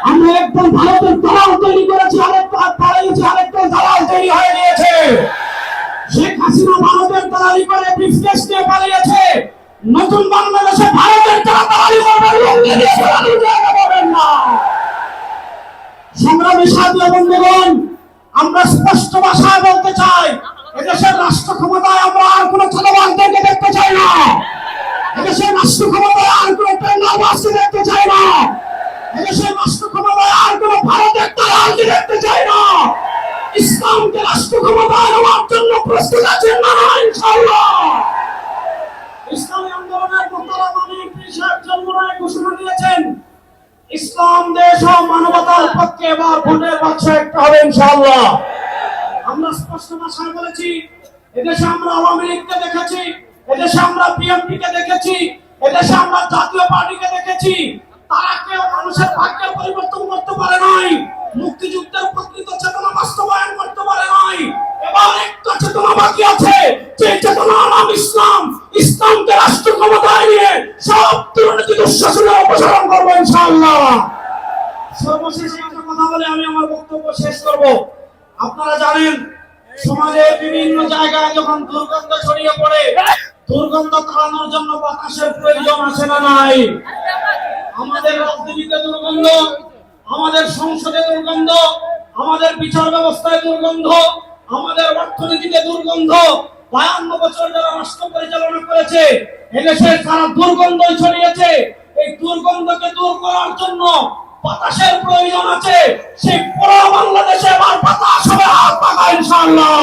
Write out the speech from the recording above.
আমরা একদম ভারতের দালাল তৈরি করেছি, আরেকটা দালাল তৈরি হয়ে গিয়েছে। শেখ হাসিনা ভারতের দালালি করে ব্রিফকেস নিয়ে পালিয়েছে। নতুন বাংলাদেশে ভারতের যারা দালালি করবেন, লুঙ্গি দিয়ে পালানোর জায়গা পাবেন না। সংগ্রামী সাথী বন্ধুগণ, আমরা স্পষ্ট ভাষায় বলতে চাই, এদেশের রাষ্ট্র ক্ষমতায় আমরা আর কোন চাঁদাবাজদেরকে দেখতে চাই না। এদেশের রাষ্ট্র ক্ষমতায় আর কোন টেন্ডারবাজকে দেখতে চাই না। এদেশের রাষ্ট্র ক্ষমতায় আর কোন ভারতের দালালকে দেখতে চাই না। ইসলামকে রাষ্ট্র ক্ষমতায় নেওয়ার জন্য প্রস্তুত আছেন না ইনশাআল্লাহ? ইসলামী আন্দোলনের মোহতারাম আমির পীর সাহেব জন্মরায় ঘোষণা দিয়েছেন, ইসলাম দেশ ও মানবতার পক্ষে এবার ভোটের বাক্স একটা হবে ইনশাআল্লাহ। আমরা স্পষ্ট ভাষায় বলেছি, এদেশে আমরা আওয়ামী লীগকে দেখেছি, এদেশে আমরা বিএনপি কে দেখেছি, এদেশে আমরা জাতীয় পার্টিকে দেখেছি। তারা কেউ মানুষের ভাগ্যের পরিবর্তন করতে পারে নাই, মুক্তিযুদ্ধের প্রকৃত চেতনা বাস্তবায়ন করতে পারে নাই। এবার একটা চেতনা বাকি আছে, যে চেতনার নাম ইসলাম। ইসলামকে রাষ্ট্র ক্ষমতায় নিয়ে সব দুর্নীতি দুঃশাসনের অপসারণ করবো ইনশাআল্লাহ। সর্বশেষ একটা কথা বলে আমি আমার বক্তব্য শেষ করব। আপনারা জানেন, সমাজের বিভিন্ন জায়গায় যখন দুর্গন্ধ ছড়িয়ে পড়ে, দুর্গন্ধ তাড়ানোর জন্য বাতাসের প্রয়োজন আছে না নাই? আমাদের রাজনীতিতে দুর্গন্ধ, আমাদের সংসদে দুর্গন্ধ, আমাদের বিচার ব্যবস্থায় দুর্গন্ধ, আমাদের অর্থনীতিতে দুর্গন্ধ। 52 বছর যারা রাষ্ট্র পরিচালনা করেছে, এদেশে সারা দুর্গন্ধই ছড়িয়েছে। এই দুর্গন্ধকে দূর করার জন্য বাতাসের প্রয়োজন আছে। সেই পুরো বাংলাদেশে এবার বাতাস হবে হাত পাকা ইনশাআল্লাহ।